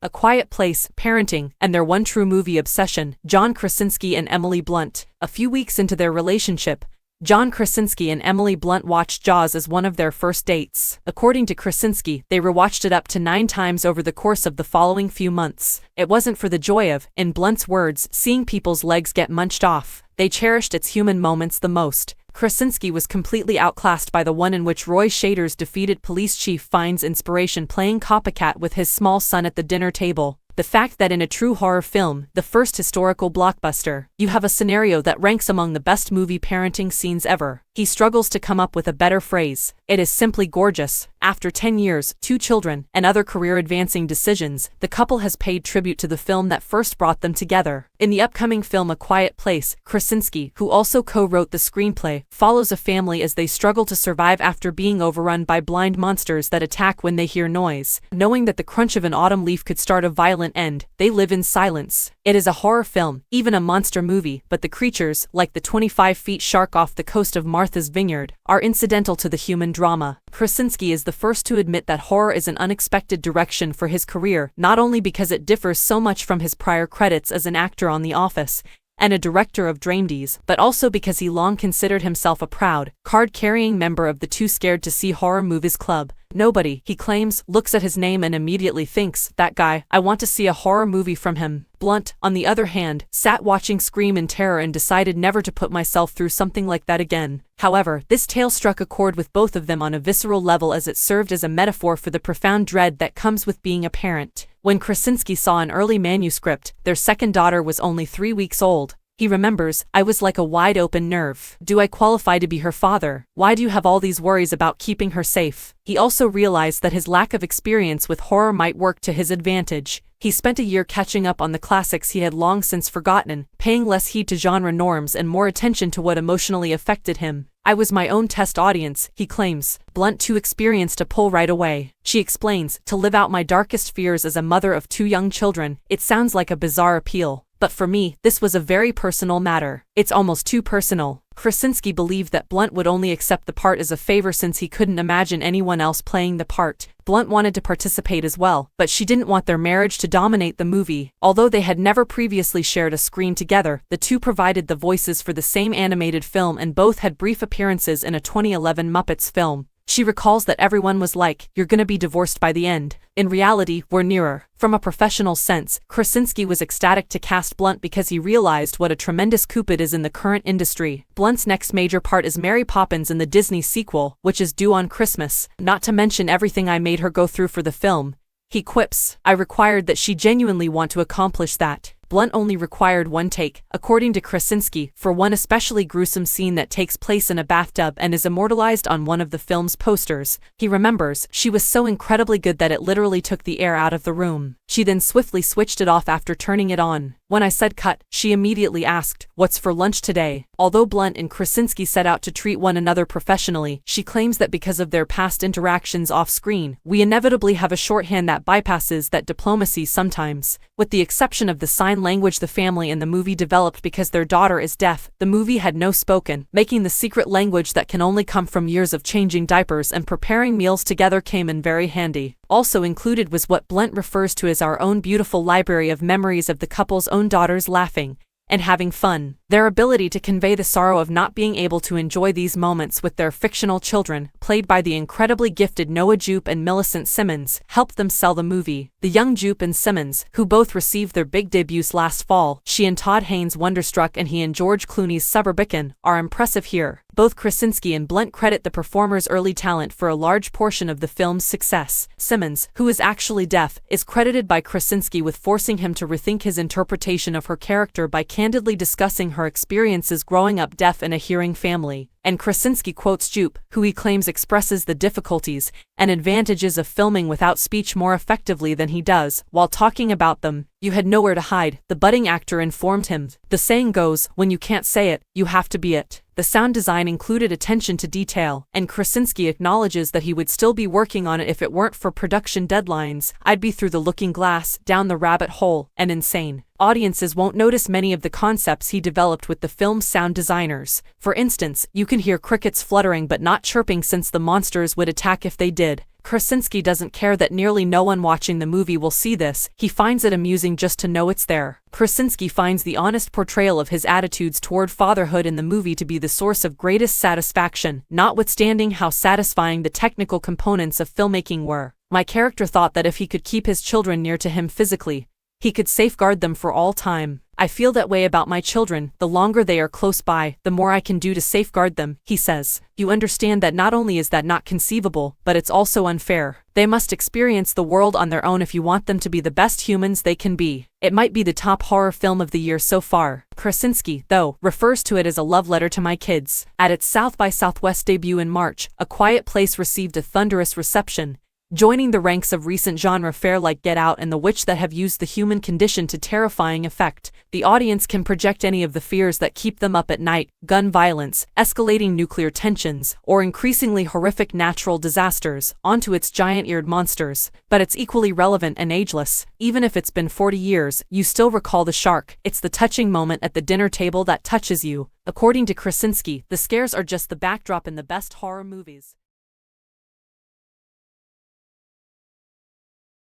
A Quiet Place, Parenting, and their one true movie obsession, John Krasinski and Emily Blunt. A few weeks into their relationship, John Krasinski and Emily Blunt watched Jaws as one of their first dates. According to Krasinski, they rewatched it up to 9 times over the course of the following few months. It wasn't for the joy of, in Blunt's words, seeing people's legs get munched off. They cherished its human moments the most. Krasinski was completely outclassed by the one in which Roy Scheider's defeated police chief finds inspiration playing copycat with his small son at the dinner table. The fact that in a true horror film, the first historical blockbuster, you have a scenario that ranks among the best movie parenting scenes ever. He struggles to come up with a better phrase. It is simply gorgeous. After 10 years, 2 children, and other career-advancing decisions, the couple has paid tribute to the film that first brought them together. In the upcoming film A Quiet Place, Krasinski, who also co-wrote the screenplay, follows a family as they struggle to survive after being overrun by blind monsters that attack when they hear noise. Knowing that the crunch of an autumn leaf could start a violent end, they live in silence. It is a horror film, even a monster movie, but the creatures, like the 25-foot shark off the coast of Martha's Vineyard, are incidental to the human drama. Krasinski is the first to admit that horror is an unexpected direction for his career, not only because it differs so much from his prior credits as an actor on The Office and a director of dramedies, but also because he long considered himself a proud, card-carrying member of the Too Scared to See Horror Movies Club. Nobody, he claims, looks at his name and immediately thinks, that guy, I want to see a horror movie from him. Blunt, on the other hand, sat watching Scream in terror and decided never to put myself through something like that again. However, this tale struck a chord with both of them on a visceral level as it served as a metaphor for the profound dread that comes with being a parent. When Krasinski saw an early manuscript, their second daughter was only 3 weeks old. He remembers, I was like a wide-open nerve. Do I qualify to be her father? Why do you have all these worries about keeping her safe? He also realized that his lack of experience with horror might work to his advantage. He spent a year catching up on the classics he had long since forgotten, paying less heed to genre norms and more attention to what emotionally affected him. I was my own test audience, he claims. Blunt too experienced to pull right away. She explains, to live out my darkest fears as a mother of 2 young children. It sounds like a bizarre appeal. But for me, this was a very personal matter. It's almost too personal. Krasinski believed that Blunt would only accept the part as a favor since he couldn't imagine anyone else playing the part. Blunt wanted to participate as well, but she didn't want their marriage to dominate the movie. Although they had never previously shared a screen together, the two provided the voices for the same animated film and both had brief appearances in a 2011 Muppets film. She recalls that everyone was like, you're gonna be divorced by the end. In reality, we're nearer. From a professional sense, Krasinski was ecstatic to cast Blunt because he realized what a tremendous coup it is in the current industry. Blunt's next major part is Mary Poppins in the Disney sequel, which is due on Christmas, not to mention everything I made her go through for the film. He quips, I required that she genuinely want to accomplish that. Blunt only required 1 take, according to Krasinski, for one especially gruesome scene that takes place in a bathtub and is immortalized on one of the film's posters. He remembers, she was so incredibly good that it literally took the air out of the room. She then swiftly switched it off after turning it on. When I said cut, she immediately asked, what's for lunch today? Although Blunt and Krasinski set out to treat one another professionally, she claims that because of their past interactions off-screen, we inevitably have a shorthand that bypasses that diplomacy sometimes. With the exception of the sign language the family in the movie developed because their daughter is deaf, the movie had no spoken, making the secret language that can only come from years of changing diapers and preparing meals together came in very handy. Also included was what Blunt refers to as our own beautiful library of memories of the couple's own daughters laughing and having fun. Their ability to convey the sorrow of not being able to enjoy these moments with their fictional children, played by the incredibly gifted Noah Jupe and Millicent Simmons, helped them sell the movie. The young Jupe and Simmons, who both received their big debuts last fall, she and Todd Haynes Wonderstruck and he and George Clooney's Suburbican, are impressive here. Both Krasinski and Blunt credit the performer's early talent for a large portion of the film's success. Simmons, who is actually deaf, is credited by Krasinski with forcing him to rethink his interpretation of her character by candidly discussing her experiences growing up deaf in a hearing family. And Krasinski quotes Jupe, who he claims expresses the difficulties and advantages of filming without speech more effectively than he does, while talking about them. You had nowhere to hide, the budding actor informed him. The saying goes, when you can't say it, you have to be it. The sound design included attention to detail, and Krasinski acknowledges that he would still be working on it if it weren't for production deadlines. I'd be through the looking glass, down the rabbit hole, and insane. Audiences won't notice many of the concepts he developed with the film's sound designers. For instance, you can hear crickets fluttering but not chirping since the monsters would attack if they did. Krasinski doesn't care that nearly no one watching the movie will see this, he finds it amusing just to know it's there. Krasinski finds the honest portrayal of his attitudes toward fatherhood in the movie to be the source of greatest satisfaction, notwithstanding how satisfying the technical components of filmmaking were. My character thought that if he could keep his children near to him physically, he could safeguard them for all time. I feel that way about my children. The longer they are close by, the more I can do to safeguard them, he says. You understand that not only is that not conceivable, but it's also unfair. They must experience the world on their own if you want them to be the best humans they can be. It might be the top horror film of the year so far. Krasinski, though, refers to it as a love letter to my kids. At its South by Southwest debut in March, A Quiet Place received a thunderous reception, joining the ranks of recent genre fare like Get Out and The Witch that have used the human condition to terrifying effect. The audience can project any of the fears that keep them up at night: gun violence, escalating nuclear tensions, or increasingly horrific natural disasters, onto its giant-eared monsters. But it's equally relevant and ageless. Even if it's been 40 years, you still recall the shark. It's the touching moment at the dinner table that touches you. According to Krasinski, the scares are just the backdrop in the best horror movies.